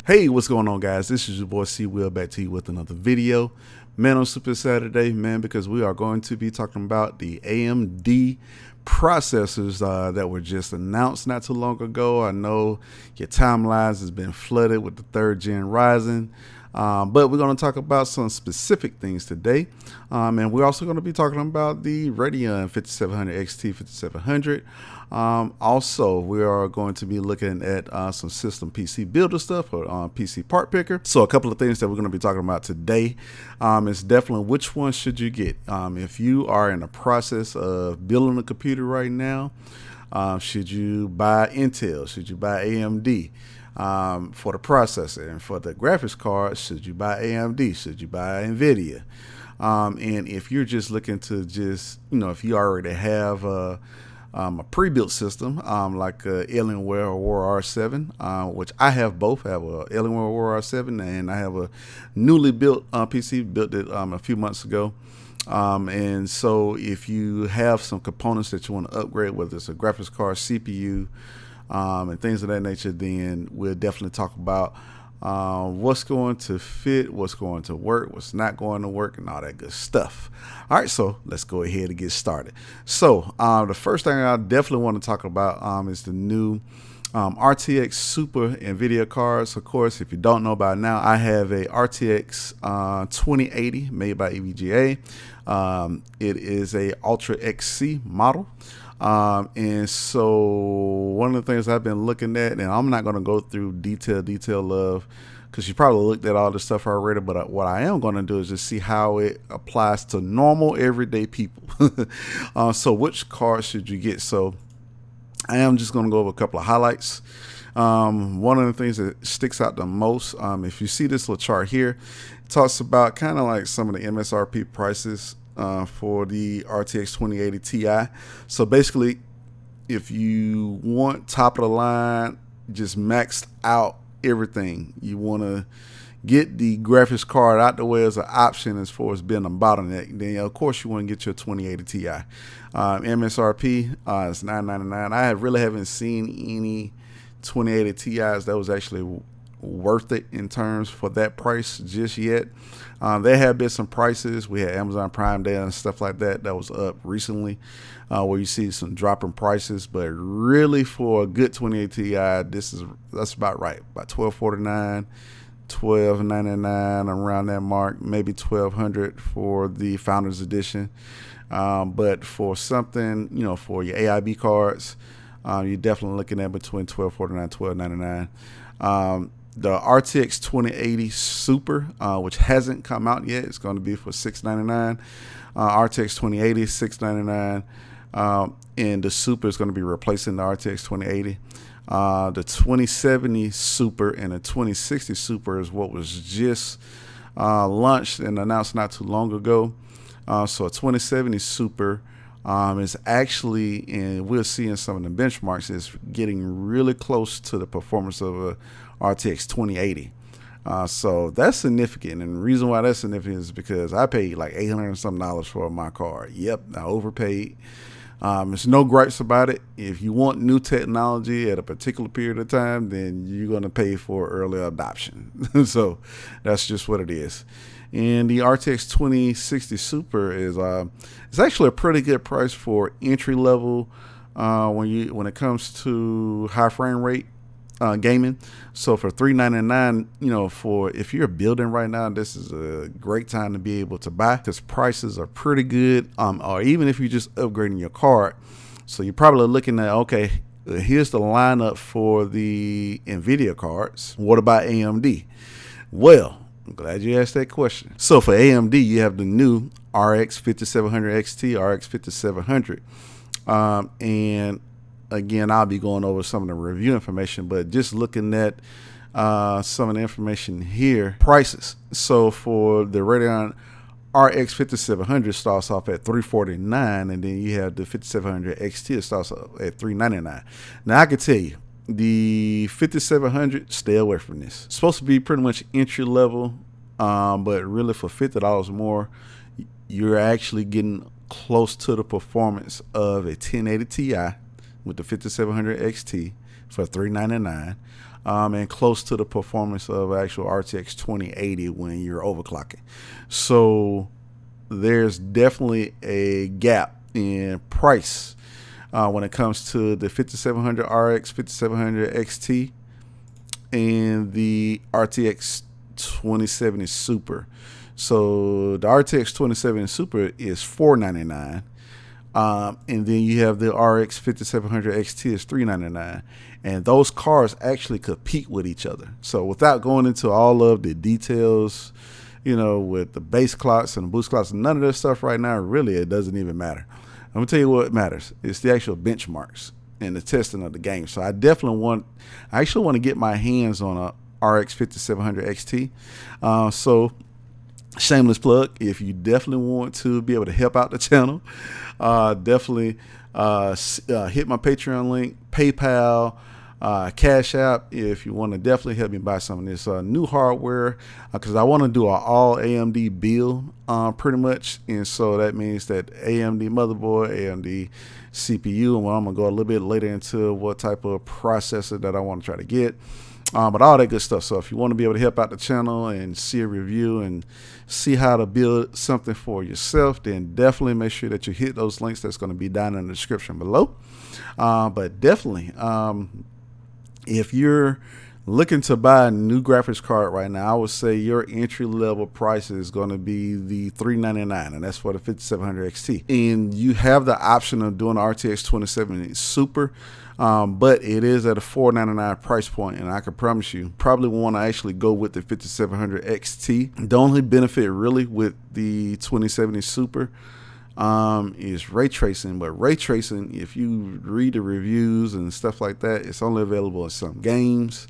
Hey, what's going on, guys? This is your boy C Will back to you with another video. Man, on Super Saturday, man, because we are going to be talking about the AMD processors that were just announced not too long ago. I know your timelines has been flooded with the 3rd gen Ryzen. But we're going to talk about some specific things today. And we're also going to be talking about the Radeon 5700 XT 5700. Also, we are going to be looking at some system PC builder stuff or PC part picker. So a couple of things that we're going to be talking about today is definitely which one should you get. If you are in the process of building a computer right now, should you buy Intel? Should you buy AMD? For the processor, and for the graphics card, should you buy AMD? Should you buy Nvidia? And if you're just looking to if you already have a pre-built system like Alienware Aurora R7, which I have both. I have a Alienware Aurora R7 and I have a newly built PC, built it a few months ago. And so if you have some components that you want to upgrade, whether it's a graphics card, CPU, and things of that nature, then we'll definitely talk about what's going to fit, what's going to work, what's not going to work, and all that good stuff. All right, so let's go ahead and get started. So the first thing I definitely want to talk about is the new RTX Super Nvidia cards. Of course, if you don't know by now, I have a RTX 2080 made by EVGA. It is a Ultra XC model. And so one of the things I've been looking at, and I'm not going to go through detail of, because you probably looked at all this stuff already, but what I am going to do is just see how it applies to normal everyday people. So which card should you get? So I am just going to go over a couple of highlights. One of the things that sticks out the most, if you see this little chart here, it talks about kind of like some of the MSRP prices for the RTX 2080 Ti. So basically, if you want top of the line, just maxed out everything, you want to get the graphics card out the way as an option as far as being a bottleneck, then of course you want to get your 2080 Ti. MSRP is $999. I really haven't seen any 2080 Ti's that was actually worth it in terms for that price just yet. There have been some prices. We had Amazon Prime Day and stuff like that was up recently, where you see some drop in prices. But really, for a good 2080 Ti, that's about right, about $1249, $1299 around that mark, maybe $1200 for the Founders Edition. But for something, for your AIB cards, you're definitely looking at between $1249, $1299. The RTX 2080 Super, which hasn't come out yet, it's going to be for $699. RTX 2080 $699, and the Super is going to be replacing the RTX 2080. The 2070 Super and the 2060 Super is what was just launched and announced not too long ago. So a 2070 Super is actually, and we'll see in some of the benchmarks, is getting really close to the performance of a RTX 2080. So that's significant, and the reason why that's significant is because I paid like $800 and something for my card. Yep, I overpaid. There's no gripes about it. If you want new technology at a particular period of time, then you're going to pay for early adoption. So that's just what it is. And the RTX 2060 Super is it's actually a pretty good price for entry level when it comes to high frame rate gaming. So for $399, for if you're building right now, this is a great time to be able to buy, because prices are pretty good. Or even if you're just upgrading your card, so you're probably looking at, okay, here's the lineup for the Nvidia cards. What about AMD? Well, I'm glad you asked that question. So for AMD, you have the new RX 5700 XT, RX 5700, and again, I'll be going over some of the review information, but just looking at some of the information here, prices. So for the Radeon RX 5700 starts off at $349, and then you have the 5700 XT that starts off at $399. Now I can tell you, the 5700, stay away from this. It's supposed to be pretty much entry level, but really for $50 more, you're actually getting close to the performance of a 1080 Ti with the 5700 XT for $399. and close to the performance of actual RTX 2080 when you're overclocking. So there's definitely a gap in price when it comes to the 5700 RX, 5700 XT, and the RTX 2070 Super. So the RTX 2070 Super is $499. And then you have the RX 5700 XT is $399, and those cars actually compete with each other. So without going into all of the details, with the base clocks and the boost clocks and none of this stuff right now, really it doesn't even matter. I'm gonna tell you what matters. It's the actual benchmarks and the testing of the game. So I actually want to get my hands on a RX 5700 XT. So shameless plug, if you definitely want to be able to help out the channel, definitely hit my Patreon link, PayPal, Cash App, if you want to definitely help me buy some of this new hardware, because I want to do an all AMD build pretty much. And so that means that AMD motherboard, AMD CPU, and I'm going to go a little bit later into what type of processor that I want to try to get. But all that good stuff. So if you want to be able to help out the channel and see a review and see how to build something for yourself, then definitely make sure that you hit those links that's going to be down in the description below. But definitely, if you're looking to buy a new graphics card right now, I would say your entry level price is going to be the $399, and that's for the 5700 XT. And you have the option of doing the RTX 2070 Super. But it is at a $499 price point, and I can promise you probably want to actually go with the 5700 XT. The only benefit really with the 2070 Super is ray tracing, but ray tracing, if you read the reviews and stuff like that, it's only available in some games.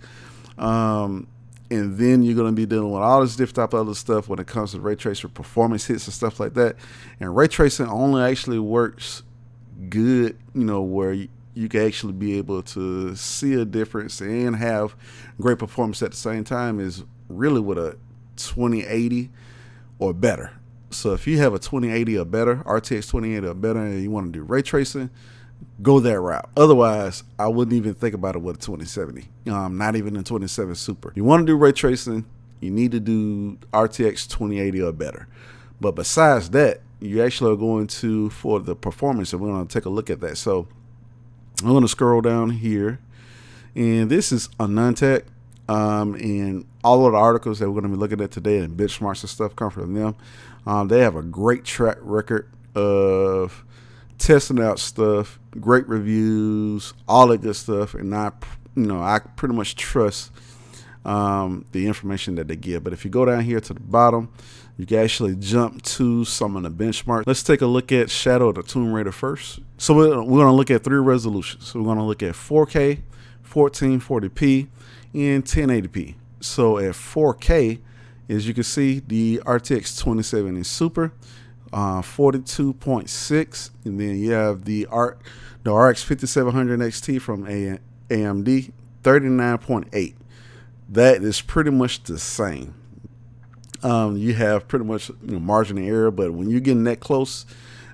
And then you're going to be dealing with all this different type of other stuff when it comes to ray tracer performance hits and stuff like that. And ray tracing only actually works good, where you can actually be able to see a difference and have great performance at the same time, is really with a 2080 or better. So if you have a 2080 or better, RTX 2080 or better, and you want to do ray tracing, go that route. Otherwise, I wouldn't even think about it with a 2070, not even a 2070 Super. If you want to do ray tracing, you need to do RTX 2080 or better. But besides that, you actually are going to, for the performance, and we're going to take a look at that. So I'm going to scroll down here, and this is Anandtech, and all of the articles that we're going to be looking at today and benchmarks and stuff come from them. They have a great track record of testing out stuff, great reviews, all that good stuff, and I pretty much trust the information that they give. But if you go down here to the bottom, you can actually jump to some of the benchmarks. Let's take a look at Shadow of the Tomb Raider first. So we're going to look at 3 resolutions. So we're going to look at 4K, 1440p, and 1080p. So at 4K, as you can see, the RTX 2070 Super, 42.6, and then you have the RX 5700 XT from AMD, 39.8. That is pretty much the same. You have pretty much margin of error, but when you're getting that close,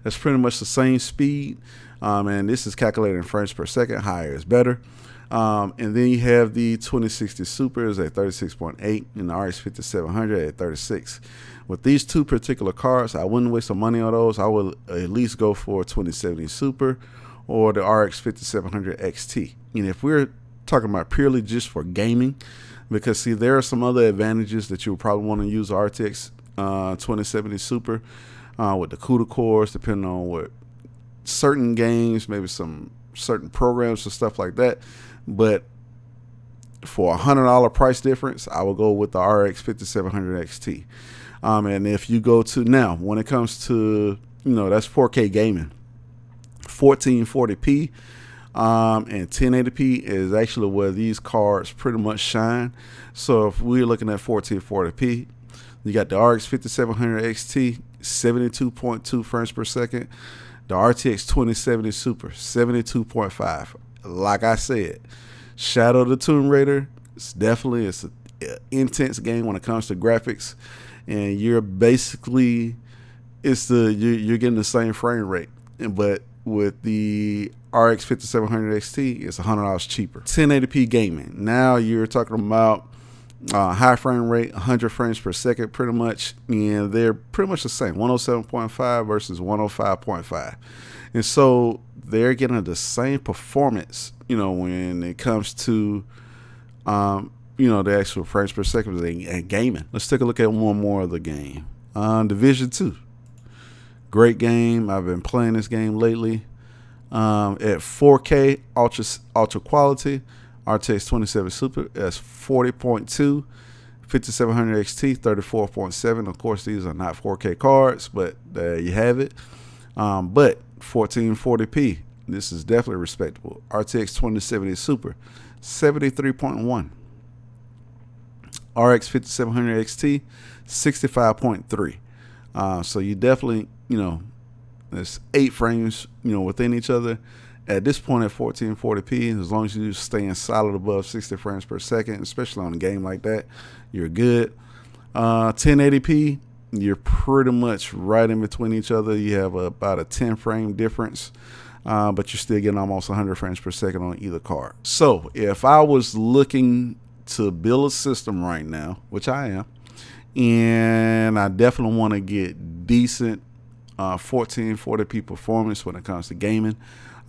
that's pretty much the same speed. And this is calculated in frames per second. Higher is better. And then you have the 2060 Supers at 36.8 and the RX 5700 at 36. With these two particular cards, I wouldn't waste some money on those. I would at least go for 2070 Super or the RX 5700 XT. And if we're talking about purely just for gaming, because see, there are some other advantages that you would probably want to use the RTX 2070 Super with the CUDA cores, depending on what certain games, maybe some certain programs and stuff like that. But for $100 price difference, I will go with the RX 5700 XT. And if you go to now, when it comes to, that's 4K gaming, 1440p and 1080p is actually where these cards pretty much shine. So if we're looking at 1440p, you got the RX 5700 XT, 72.2 frames per second. The RTX 2070 Super, 72.5. Like I said, Shadow of the Tomb Raider, it's an intense game when it comes to graphics, and you're basically, you're getting the same frame rate. But with the RX 5700 XT is $100 cheaper. 1080p gaming. Now you're talking about high frame rate, 100 frames per second, pretty much, and they're pretty much the same. 107.5 versus 105.5, and so they're getting the same performance. When it comes to the actual frames per second and gaming. Let's take a look at one more of the game. Division 2. Great game. I've been playing this game lately. At 4K ultra quality, RTX 27 Super, that's 40.2. 5700 XT, 34.7. Of course, these are not 4K cards, but there you have it. But 1440p, this is definitely respectable. RTX 2070 Super, 73.1. RX 5700 XT, 65.3. So you definitely, there's 8 frames, within each other. At this point at 1440p, as long as you're staying solid above 60 frames per second, especially on a game like that, you're good. 1080p, you're pretty much right in between each other. You have about a 10 frame difference, but you're still getting almost 100 frames per second on either card. So if I was looking to build a system right now, which I am, and I definitely want to get decent 1440p performance when it comes to gaming,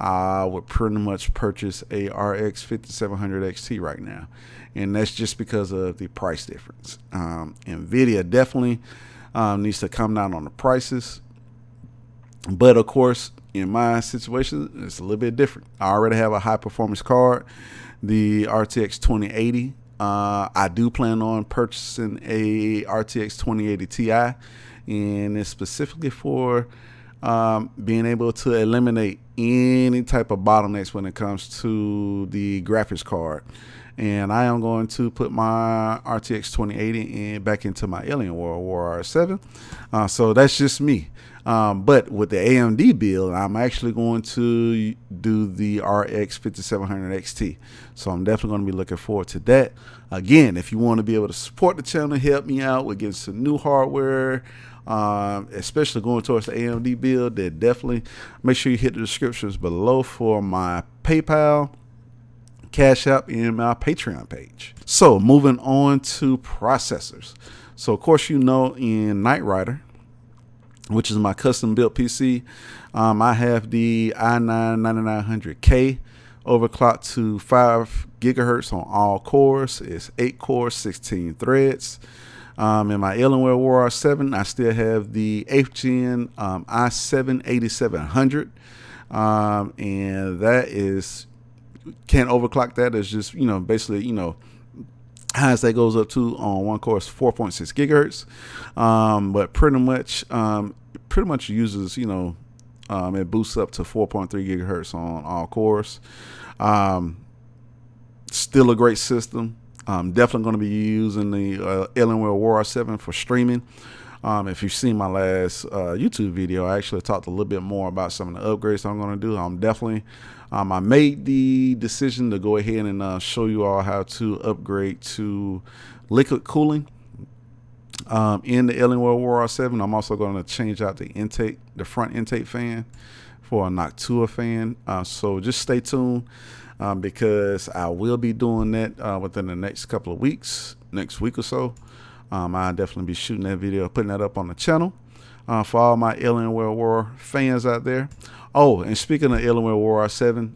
I would pretty much purchase a RX 5700 XT right now, and that's just because of the price difference. Nvidia definitely needs to come down on the prices, but of course, in my situation, it's a little bit different. I already have a high performance card, the RTX 2080. I do plan on purchasing a RTX 2080 Ti, and it's specifically for being able to eliminate any type of bottlenecks when it comes to the graphics card. And I am going to put my RTX 2080 back into my Alienware Aurora 7. So that's just me. But with the AMD build, I'm actually going to do the RX 5700 XT. So I'm definitely going to be looking forward to that. Again, if you want to be able to support the channel, help me out with getting some new hardware, especially going towards the AMD build, then definitely make sure you hit the descriptions below for my PayPal, Cash App, and my Patreon page. So moving on to processors. So of course, in Knight Rider, which is my custom built PC, I have the i9-9900K overclocked to 5 gigahertz on all cores. It's 8 cores, 16 threads. In my Alienware Aurora 7, I still have the 8th gen i7-8700, and that is, can't overclock that. It's just, basically, highest that goes up to on one core is 4.6 gigahertz, but pretty much uses, it boosts up to 4.3 gigahertz on all cores. Still a great system. I'm definitely going to be using the Alienware Aurora 7 for streaming. If you've seen my last YouTube video, I actually talked a little bit more about some of the upgrades I'm going to do. I made the decision to go ahead and show you all how to upgrade to liquid cooling in the Alienware Aurora 7. I'm also going to change out the front intake fan for a Noctua fan. So just stay tuned. Because I will be doing that within the next couple of weeks, next week or so. I'll definitely be shooting that video, putting that up on the channel for all my Alienware Aurora fans out there. Oh, and speaking of Alienware Aurora 7,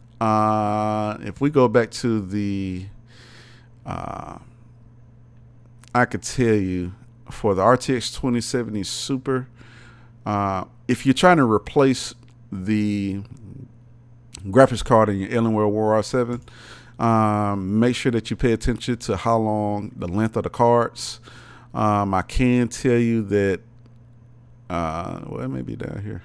if we go back to the, I could tell you for the RTX 2070 Super, if you're trying to replace the graphics card in your Alienware Aurora 7, make sure that you pay attention to how long the length of the cards. I can tell you that well, it may be down here.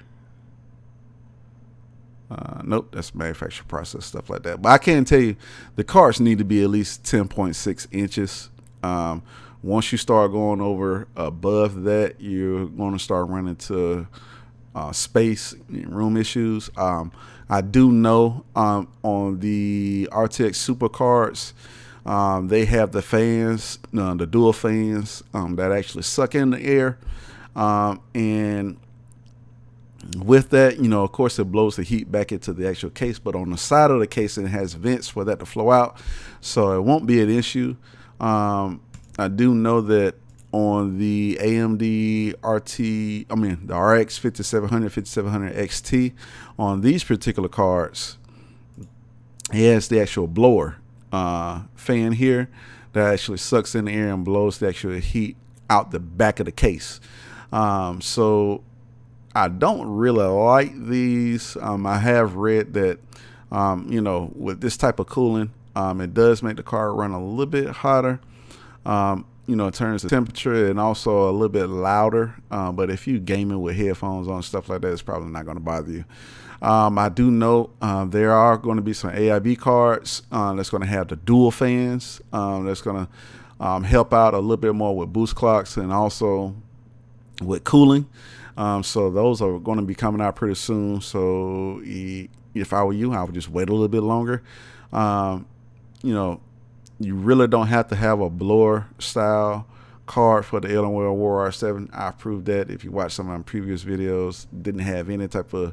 Nope, that's manufacturer process, stuff like that. But I can tell you the cards need to be at least 10.6 inches. Once you start going over above that, you're going to start running into space and room issues. I do know on the RTX Super cards, they have the fans, the dual fans that actually suck in the air. And With that, of course, it blows the heat back into the actual case, but on the side of the case, it has vents for that to flow out, so it won't be an issue. I do know that on the AMD the RX 5700, 5700 XT, on these particular cards, it has the actual blower fan here that actually sucks in the air and blows the actual heat out the back of the case. So I don't really like these. I have read that, with this type of cooling, it does make the car run a little bit hotter, in terms of temperature, and also a little bit louder. But if you gaming with headphones on, stuff like that, it's probably not going to bother you. I do know there are going to be some AIB cards that's going to have the dual fans. That's going to help out a little bit more with boost clocks and also with cooling. So those are going to be coming out pretty soon. So if I were you, I would just wait a little bit longer. You really don't have to have a blower style card for the Alienware Aurora R7. I proved that. If you watch some of my previous videos, didn't have any type of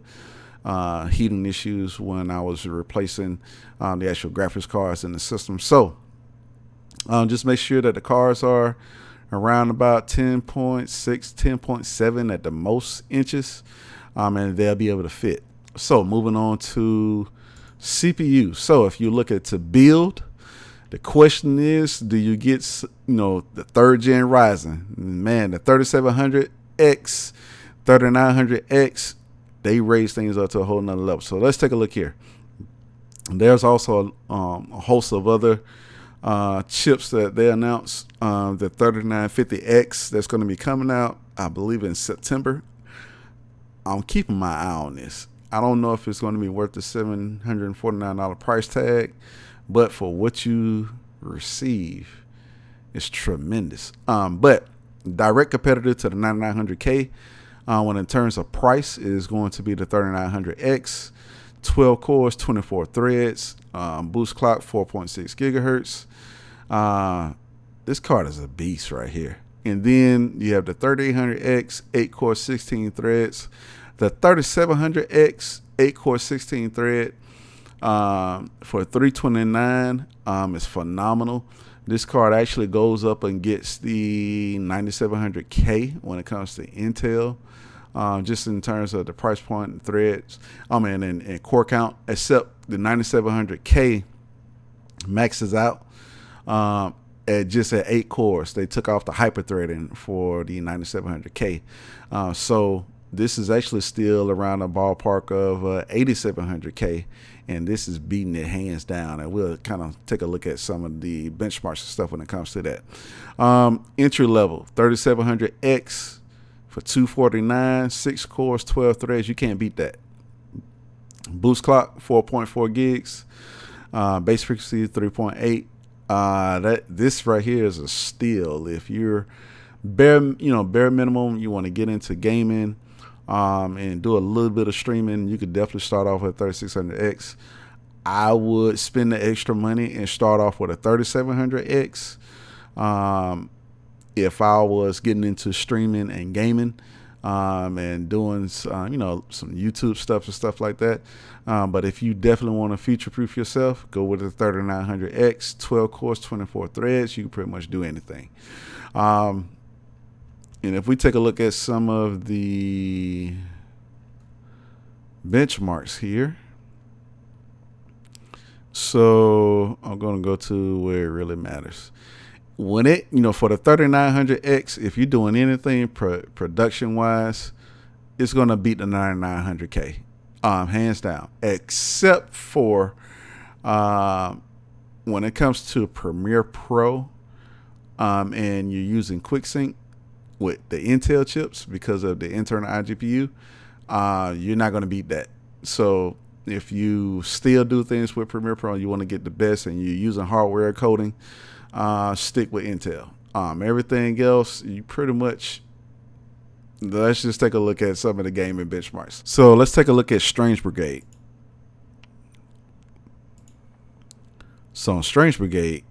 heating issues when I was replacing the actual graphics cards in the system. So just make sure that the cards are around about 10.6, 10.7 at the most inches, and they'll be able to fit. So moving on to CPU. So if you look at to build, the question is, do you get the third gen Ryzen? Man, the 3700X, 3900X, they raise things up to a whole nother level. So let's take a look here. There's also a host of other chips that they announced. The 3950X that's going to be coming out, I believe, in September. I'm keeping my eye on this. I don't know if it's going to be worth the $749 price tag, but for what you receive, it's tremendous. But direct competitor to the 9900K, when in terms of price, is going to be the 3900X, 12 cores, 24 threads, boost clock 4.6 gigahertz. This card is a beast right here. And then you have the 3800X, 8 core, 16 threads. The 3700X, 8 core, 16 thread, for $329 is phenomenal. This card actually goes up and gets the 9700K when it comes to Intel, just in terms of the price point and threads, and core count, except the 9700K maxes out at 8 cores. They took off the hyper-threading for the 9700K. So this is actually still around the ballpark of 8700K, and this is beating it hands down. And we'll kind of take a look at some of the benchmarks and stuff when it comes to that. Entry level 3700X for $249, 6 cores, 12 threads. You can't beat that. Boost clock 4.4 gigs, base frequency 3.8. This right here is a steal. If you're bare minimum, you want to get into gaming and do a little bit of streaming, you could definitely start off with 3600X. I would spend the extra money and start off with a 3700X if I was getting into streaming and gaming and doing some YouTube stuff and stuff like that. But if you definitely want to future-proof yourself, go with the 3900X, 12 cores, 24 threads. You can pretty much do anything. And if we take a look at some of the benchmarks here, so I'm going to go to where it really matters. When it, for the 3900X, if you're doing anything production-wise, it's going to beat the 9900K, hands down, except for when it comes to Premiere Pro and you're using QuickSync with the Intel chips because of the internal iGPU, you're not going to beat that. So if you still do things with Premiere Pro and you want to get the best and you're using hardware coding, stick with Intel. Everything else, you pretty much, let's just take a look at some of the gaming benchmarks. So let's take a look at Strange Brigade. So on Strange Brigade,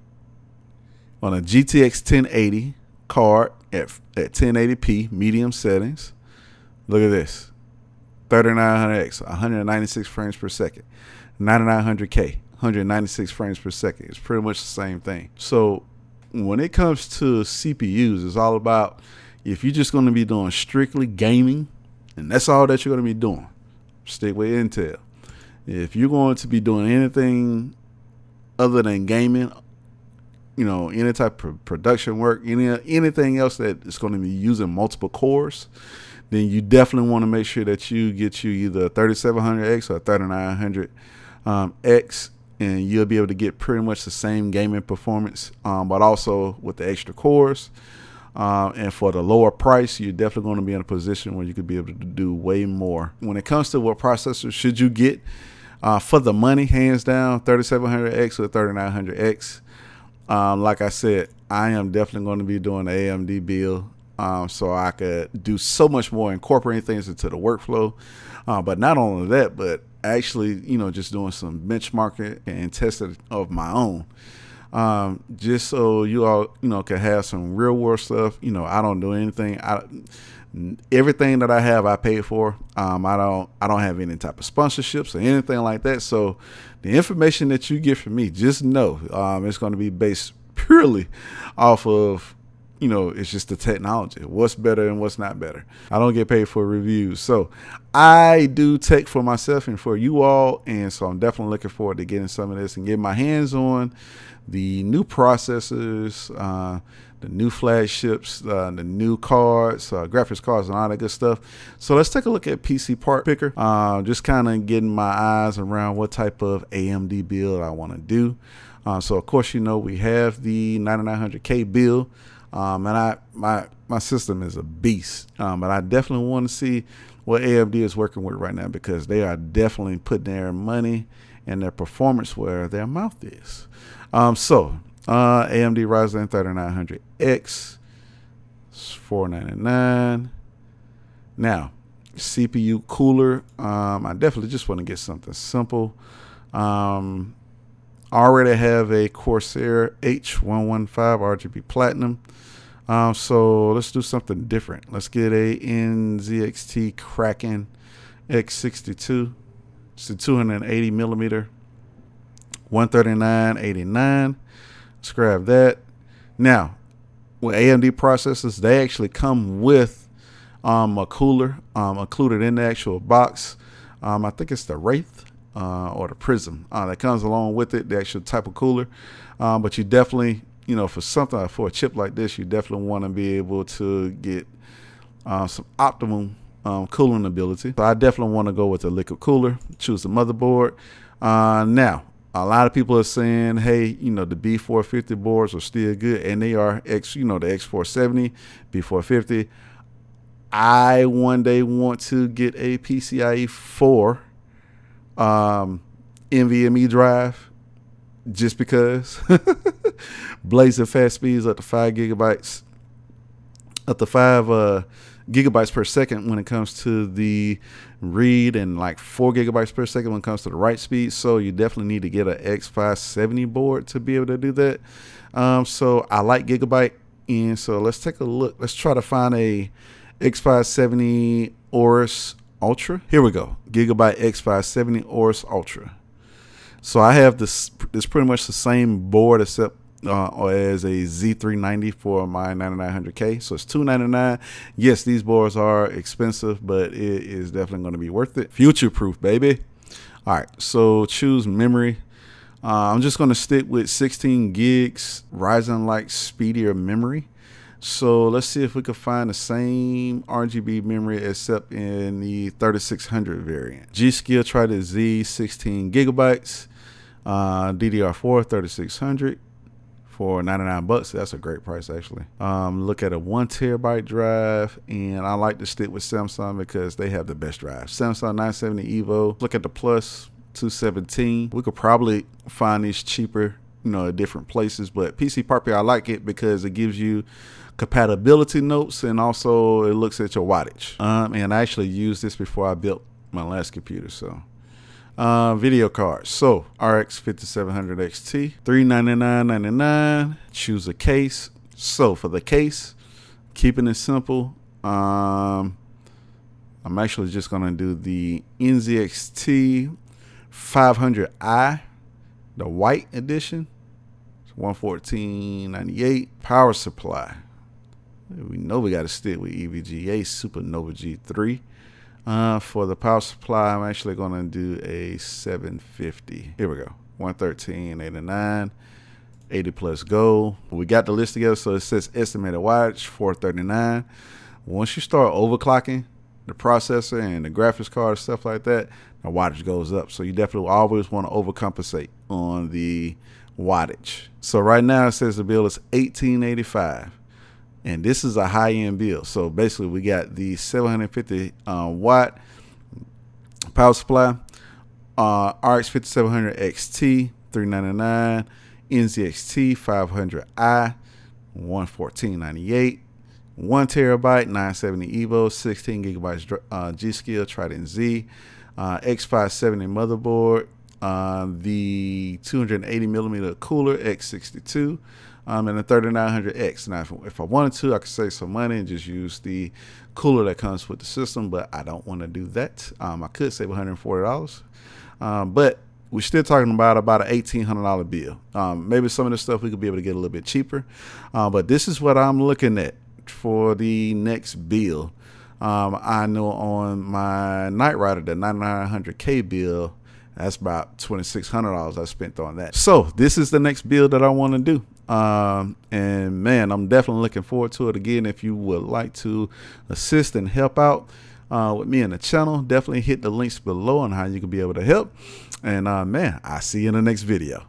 on a GTX 1080 card at 1080p medium settings, look at this. 3900X, 196 frames per second. 9900K, 196 frames per second. It's pretty much the same thing. So when it comes to CPUs, it's all about, if you're just going to be doing strictly gaming, and that's all that you're going to be doing, stick with Intel. If you're going to be doing anything other than gaming, any type of production work, anything else that is going to be using multiple cores, then you definitely want to make sure that you get you either 3700X or 3900X, and you'll be able to get pretty much the same gaming performance, but also with the extra cores. And for the lower price, you're definitely going to be in a position where you could be able to do way more. When it comes to what processor should you get for the money, hands down, 3700X or 3900X. Like I said, I am definitely going to be doing the AMD build, so I could do so much more, incorporating things into the workflow. But not only that, but actually, just doing some benchmarking and testing of my own. Just so you all, can have some real world stuff. I don't do anything. Everything that I have, I paid for. I don't have any type of sponsorships or anything like that. So the information that you get from me, just know, it's going to be based purely off of, it's just the technology, what's better and what's not better. I don't get paid for reviews. So I do tech for myself and for you all. And so I'm definitely looking forward to getting some of this and getting my hands on the new processors, the new flagships, the new cards, graphics cards, and all that good stuff. So let's take a look at PC Part Picker. Just kind of getting my eyes around what type of AMD build I want to do. So of course, we have the 9900K build, and my system is a beast. But I definitely want to see what AMD is working with right now, because they are definitely putting their money and their performance where their mouth is. AMD Ryzen 3900X, it's $499. Now, CPU cooler, I definitely just want to get something simple. I already have a Corsair H115 RGB Platinum. So let's do something different. Let's get a NZXT Kraken X62. It's a 280 millimeter, 139.89. Let's grab that. Now, with AMD processors, they actually come with a cooler included in the actual box. I think it's the Wraith or the Prism that comes along with it, the actual type of cooler. But you definitely, for a chip like this, you definitely want to be able to get some optimum cooling ability. So I definitely want to go with the liquid cooler, choose the motherboard. Now, a lot of people are saying, hey, the B450 boards are still good, and they are the X470, B450. I one day want to get a PCIe 4 NVMe drive, just because. Blazing fast speeds up to 5 gigabytes, up to 5 gigabytes per second when it comes to the read, and like 4 gigabytes per second when it comes to the write speed. So you definitely need to get an X570 board to be able to do that. So I like gigabyte, and so let's take a look. Let's try to find a X570 Aorus Ultra. Here we go, Gigabyte X570 Aorus Ultra. So I have this pretty much the same board, except as a Z390 for my 9900K. So it's $299. Yes, these boards are expensive, but it is definitely going to be worth it. Future proof, baby. All right, so choose memory. I'm just going to stick with 16 gigs Ryzen like speedier memory. So let's see if we can find the same RGB memory except in the 3600 variant. G-Skill tried the Z, 16 gigabytes, DDR4 3600 for $99. That's a great price, actually. Look at a 1 terabyte drive, and I like to stick with Samsung because they have the best drive. Samsung 970 Evo. Look at the Plus 217. We could probably find these cheaper, at different places, but PC Part Picker, I like it because it gives you compatibility notes, and also it looks at your wattage. And I actually used this before I built my last computer. So video cards. So RX 5700 XT, $399.99. Choose a case. So for the case, keeping it simple, I I'm actually just going to do the NZXT 500i, the white edition. It's $114.98. Power supply. We know we got to stick with EVGA Supernova G3. For the power supply, I'm actually going to do a 750. Here we go. $113.89. 80 plus gold. We got the list together, so it says estimated wattage 439. Once you start overclocking the processor and the graphics card, stuff like that, the wattage goes up. So you definitely always want to overcompensate on the wattage. So right now it says the bill is $1885, and this is a high-end bill. So basically we got the 750 watt power supply, RX 5700 XT $399, NZXT 500i $114.98, 1 terabyte 970 Evo, 16 gigabytes G-Skill Trident Z, X570 motherboard, the 280 millimeter cooler X62, and the 3900X. Now, if I wanted to, I could save some money and just use the cooler that comes with the system, but I don't want to do that. I could save $140, but we're still talking about an $1,800 bill. Maybe some of the stuff we could be able to get a little bit cheaper, but this is what I'm looking at for the next bill. I know on my Knight Rider, the 9900K bill, that's about $2,600 I spent on that. So this is the next build that I want to do. And man, I'm definitely looking forward to it. Again, if you would like to assist and help out with me in the channel, definitely hit the links below on how you can be able to help. And man, I'll see you in the next video.